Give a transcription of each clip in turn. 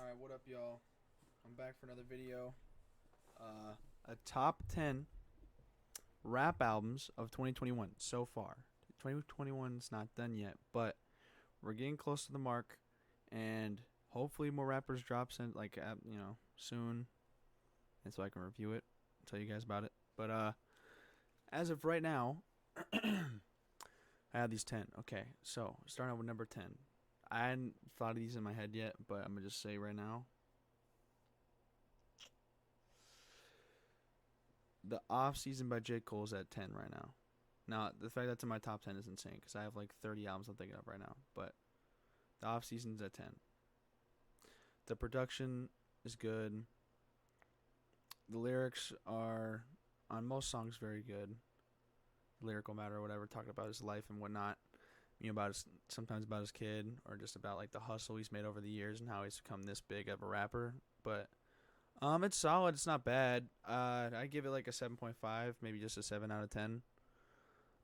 Alright, what up, y'all? I'm back for another video. A top 10 rap albums of 2021 so far. 2021's not done yet, but we're getting close to the mark, and hopefully more rappers drops in soon, and so I can review it, tell you guys about it. But as of right now, I have these 10. Okay, so starting out with number 10. I hadn't thought of these in my head yet, but I'm gonna just say right now, the Off Season by J. Cole is at 10 right now. Now, the fact that's in my top 10 is insane because I have like 30 albums I'm thinking of right now. But the Off Season's at 10. The production is good. The lyrics are, on most songs, very good. Lyrical matter or whatever, talking about his life and whatnot. Sometimes about his kid or just about like the hustle he's made over the years and how he's become this big of a rapper. But it's solid. It's not bad. I give it like a 7.5, maybe just a 7 out of 10.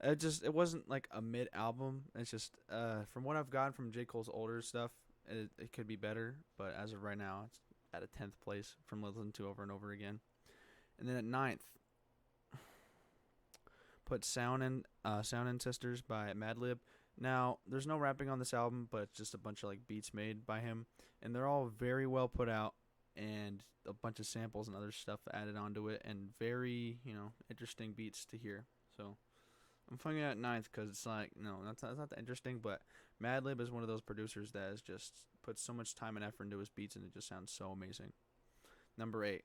It wasn't like a mid album. It's just from what I've gotten from J. Cole's older stuff, it could be better. But as of right now, it's at a 10th place from listening to over and over again. And then at ninth, put Sound and Sisters by Madlib. Now, there's no rapping on this album, but it's just a bunch of like beats made by him, and they're all very well put out, and a bunch of samples and other stuff added onto it, and very interesting beats to hear. So I'm putting it at ninth because it's like that's not that interesting, but Madlib is one of those producers that has just put so much time and effort into his beats, and it just sounds so amazing. Number 8,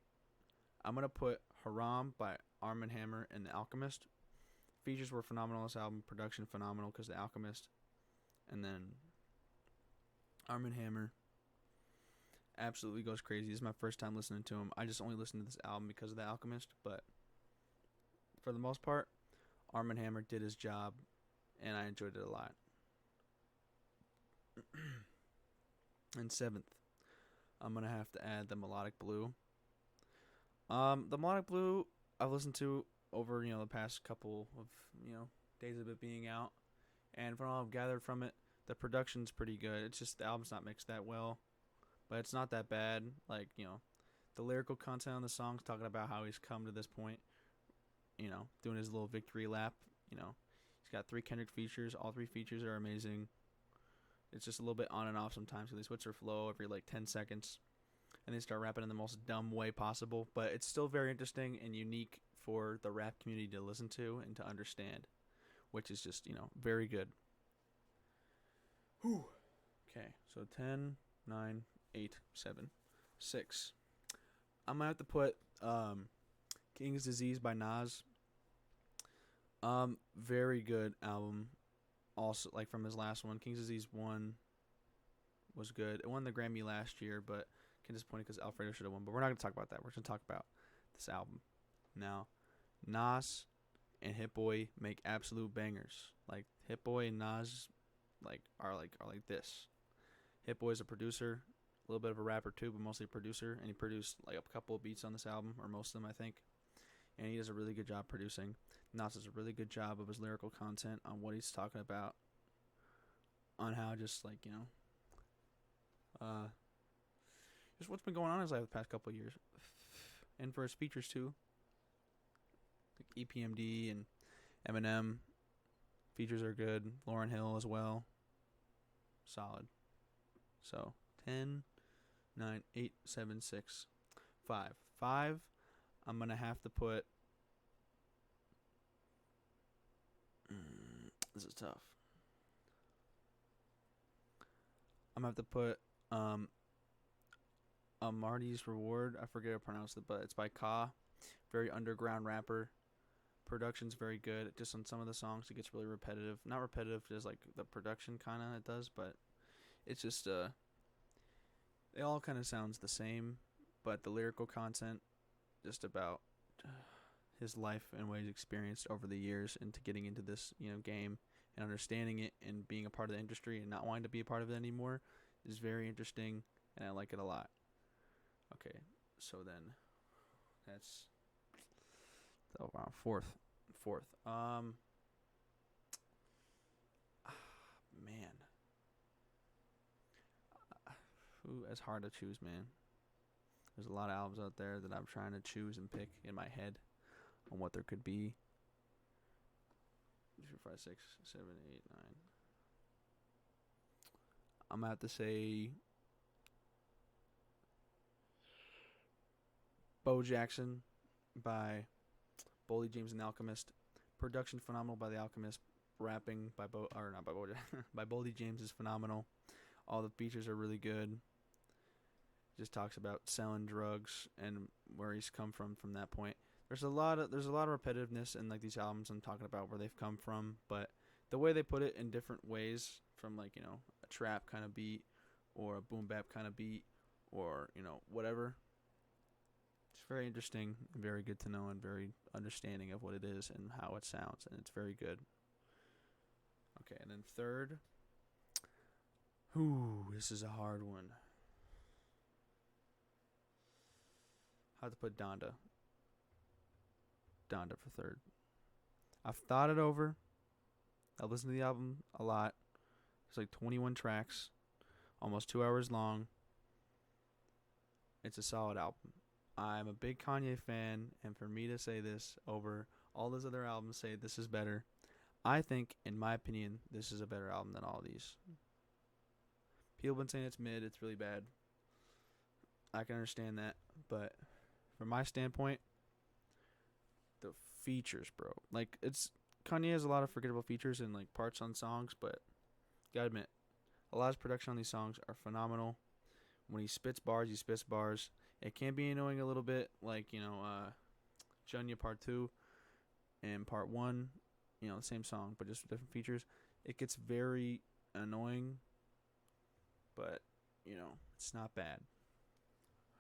I'm gonna put Haram by Armand Hammer and The Alchemist. Features were phenomenal on this album. Production phenomenal because The Alchemist. And then Armand Hammer absolutely goes crazy. This is my first time listening to him. I just only listened to this album because of The Alchemist. But for the most part, Armand Hammer did his job. And I enjoyed it a lot. And 7th, I'm going to have to add The Melodic Blue. The Melodic Blue I've listened to over the past couple of days of it being out, and from all I've gathered from it, the production's pretty good. It's just the album's not mixed that well, but it's not that bad. Like the lyrical content on the songs talking about how he's come to this point, doing his little victory lap. He's got 3 Kendrick features. All 3 features are amazing. It's just a little bit on and off sometimes. So they switch their flow every like 10 seconds. And they start rapping in the most dumb way possible. But it's still very interesting and unique for the rap community to listen to and to understand, which is just, very good. Whew. Okay, so 10, 9, 8, 7, 6. I'm going to have to put King's Disease by Nas. Very good album. Also, like from his last one, King's Disease 1 was good. It won the Grammy last year, but disappointed because Alfredo should have won. But we're not going to talk about that. We're going to talk about this album. Now, Nas and Hit Boy make absolute bangers. Like Hit Boy and Nas are like this. Hit Boy is a producer, a little bit of a rapper too, but mostly a producer, and he produced like a couple of beats on this album, or most of them I think. And he does a really good job producing. Nas does a really good job of his lyrical content on what he's talking about, on how just just what's been going on in his life the past couple of years. And for his features too. Like EPMD and Eminem. Features are good. Lauryn Hill as well. Solid. So 10, 9, 8, 7, 6, 5. 5, I'm going to have to put... this is tough. I'm going to have to put... Marty's Reward. I forget how to pronounce it, but it's by Ka. Very underground rapper. Production's very good. Just on some of the songs, it gets really repetitive. Not repetitive, just like the production kind of it does, but it's just it all kind of sounds the same, but the lyrical content just about his life and what he's experienced over the years into getting into this game and understanding it and being a part of the industry and not wanting to be a part of it anymore is very interesting, and I like it a lot. Okay, so then that's fourth. Man, too as hard to choose, man. There's a lot of albums out there that I'm trying to choose and pick in my head on what there could be. 2, 4, 5, 6, 7, 8, 9. I'm gonna have to say Bo Jackson by Boldy James and the Alchemist. Production phenomenal by the Alchemist. Rapping by by Boldy James is phenomenal. All the features are really good. Just talks about selling drugs and where he's come from that point. There's a lot of repetitiveness in like these albums I'm talking about where they've come from, but the way they put it in different ways, from like, you know, a trap kind of beat or a boom bap kind of beat, or, you know, whatever. It's very interesting, very good to know, and very understanding of what it is and how it sounds, and it's very good. Okay, and then third, this is a hard one. I have to put Donda for third. I've thought it over. I listened to the album a lot. It's like 21 tracks, almost 2 hours long. It's a solid album. I'm a big Kanye fan, and for me to say this over all those other albums, say this is better, I think, in my opinion, this is a better album than all these. People have been saying it's mid, it's really bad. I can understand that, but from my standpoint, the features, bro. Like, Kanye has a lot of forgettable features and like parts on songs, but gotta admit, a lot of his production on these songs are phenomenal. When he spits bars, he spits bars. It can be annoying a little bit, like, you know, Junya Part 2 and Part 1, you know, the same song, but just different features. It gets very annoying, but, you know, it's not bad.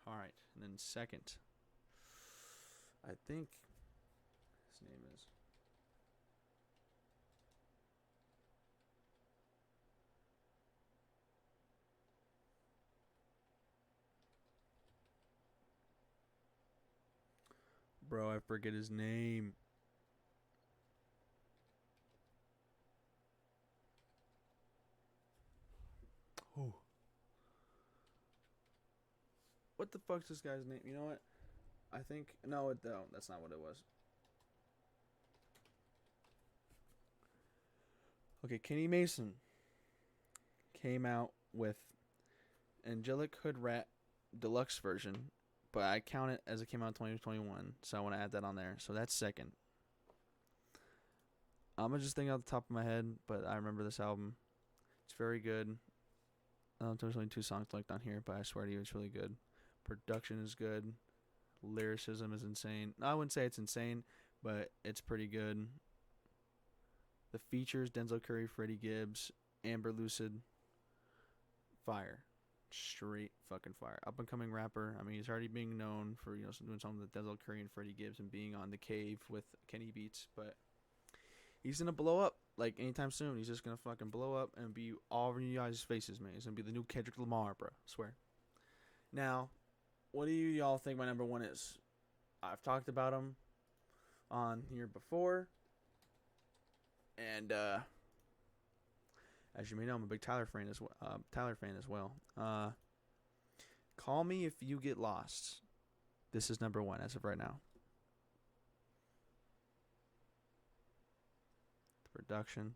All right, and then second, I think his name is bro, I forget his name. Oh. What the fuck's this guy's name? You know what? I think no, that's not what it was. Okay, Kenny Mason came out with Angelic Hood Rat Deluxe version, but I count it as it came out in 2021, so I want to add that on there. So that's second. I'm gonna just think out the top of my head, but I remember this album. It's very good. There's only 2 songs like on here, but I swear to you, it's really good. Production is good. Lyricism is insane. I wouldn't say it's insane, but it's pretty good. The features: Denzel Curry, Freddie Gibbs, Amber Lucid. Fire. Straight fucking fire. Up and coming rapper. I mean, he's already being known for, you know, doing something with Denzel Curry and Freddie Gibbs and being on The Cave with Kenny Beats, but he's gonna blow up like anytime soon. He's just gonna fucking blow up and be all over you guys' faces, man. He's gonna be the new Kendrick Lamar, bro. I swear. Now, what do y'all think my number one is? I've talked about him on here before, and as you may know, I'm a big Tyler fan as well. Call Me If You Get Lost. This is number one as of right now. The production,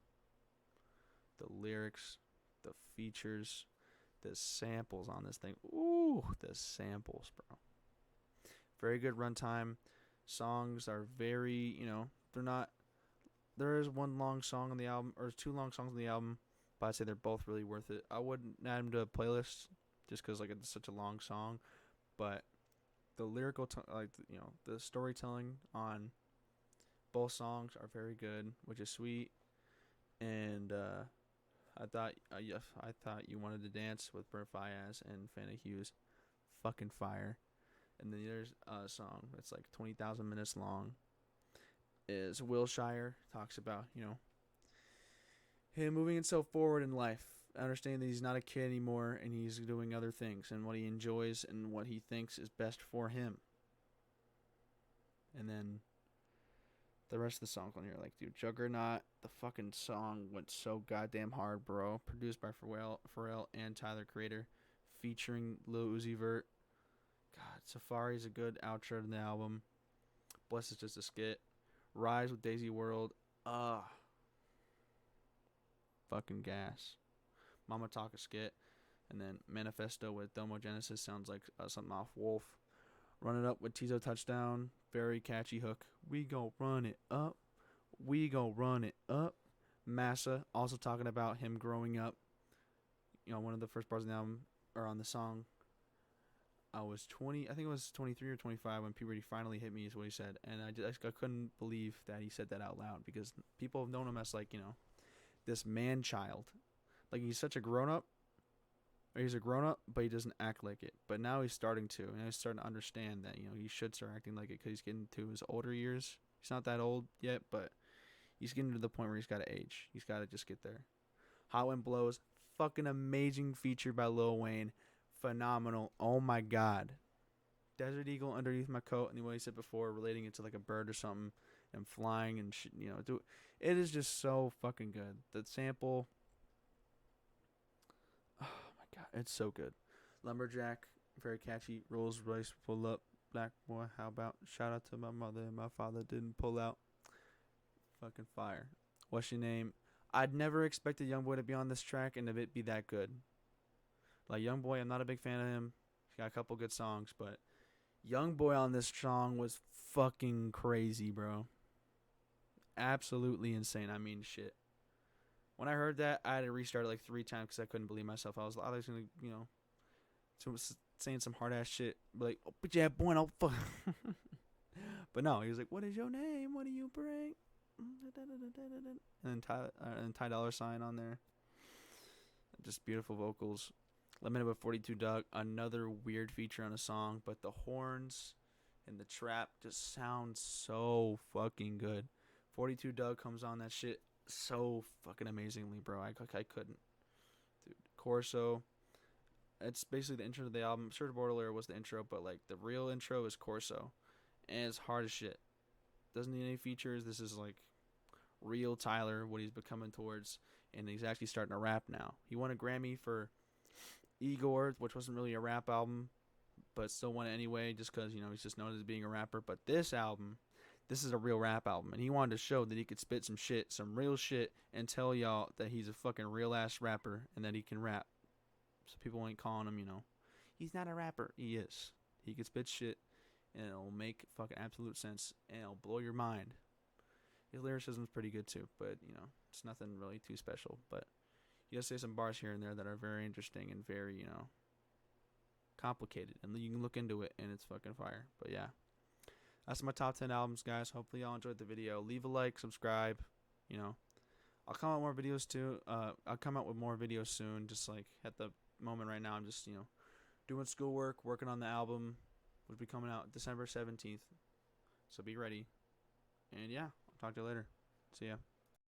the lyrics, the features, the samples on this thing. Ooh, the samples, bro. Very good runtime. Songs are very, you know, they're not. There is one long song on the album, or 2 long songs on the album, but I'd say they're both really worth it. I wouldn't add them to a playlist just because like it's such a long song, but the lyrical, you know, the storytelling on both songs are very good, which is sweet. And I thought You Wanted to Dance with Bert Fayez and Fana Hughes, fucking fire. And then there's a song that's like 20,000 minutes long. Is Wilshire, talks about, you know, him moving himself forward in life, understanding that he's not a kid anymore and he's doing other things and what he enjoys and what he thinks is best for him. And then the rest of the songs on here, like, dude, Juggernaut, the fucking song went so goddamn hard, bro. Produced by Pharrell and Tyler Creator. featuring Lil Uzi Vert. God, Safari is a good outro to the album. Bless is just a skit. Rise with Daisy World. Fucking gas. Mama Talk a skit. And then Manifesto with Domo Genesis sounds like something off Wolf. Run It Up with Tizo Touchdown. Very catchy hook. We gon' run it up. We gon' run it up. Massa also talking about him growing up. You know, one of the first parts of the album, or on the song, I was 20, I think it was 23 or 25 when puberty finally hit me, is what he said. And I couldn't believe that he said that out loud, because people have known him as, like, you know, this man child. Like, he's such a grown up, or he's a grown up, but he doesn't act like it. But now he's starting to, and he's starting to understand that, you know, he should start acting like it, because he's getting to his older years. He's not that old yet, but he's getting to the point where he's got to age. He's got to just get there. Hot Wind Blows, fucking amazing feature by Lil Wayne. Phenomenal. Oh my god. Desert Eagle underneath my coat, and what he said before, relating it to like a bird or something, and flying and shit, you know, it is just so fucking good. The sample, oh my god, it's so good. Lumberjack, very catchy. Rolls Royce, pull up. Black boy, how about? Shout out to my mother and my father didn't pull out. Fucking fire. What's your name? I'd never expected Youngboy to be on this track and it be that good. Like, Youngboy, I'm not a big fan of him. He's got a couple good songs, but Youngboy on this song was fucking crazy, bro. Absolutely insane. I mean, shit. When I heard that, I had to restart it like 3 times because I couldn't believe myself. I was going to, you know, saying some hard ass shit. Like, oh, but yeah, boy, no fuck. But no, he was like, what is your name? What do you bring? And then Ty Dolla $ign on there. Just beautiful vocals. Limited with 42 Dugg, another weird feature on a song, but the horns and the trap just sound so fucking good. 42 Dugg comes on that shit so fucking amazingly, bro. I couldn't. Dude, Corso. It's basically the intro to the album. Surge Borderlier was the intro, but like the real intro is Corso. And it's hard as shit. Doesn't need any features. This is like real Tyler, what he's becoming towards. And he's actually starting to rap now. He won a Grammy for Igor, which wasn't really a rap album, but still won it anyway, just because, you know, he's just known as being a rapper. But this album, this is a real rap album, and he wanted to show that he could spit some shit, some real shit, and tell y'all that he's a fucking real ass rapper and that he can rap. So people ain't calling him, you know, he's not a rapper. He is. He can spit shit, and it'll make fucking absolute sense, and it'll blow your mind. His lyricism's pretty good too, but, you know, it's nothing really too special. But he does say some bars here and there that are very interesting and very, you know, complicated. And you can look into it, and it's fucking fire. But yeah, that's my top 10 albums, guys. Hopefully y'all enjoyed the video. Leave a like, subscribe. You know, I'll come out with more videos too. I'll come out with more videos soon. Just like at the moment right now, I'm just, you know, doing schoolwork, working on the album, which will be coming out December 17th. So be ready. And yeah, I'll talk to you later. See ya.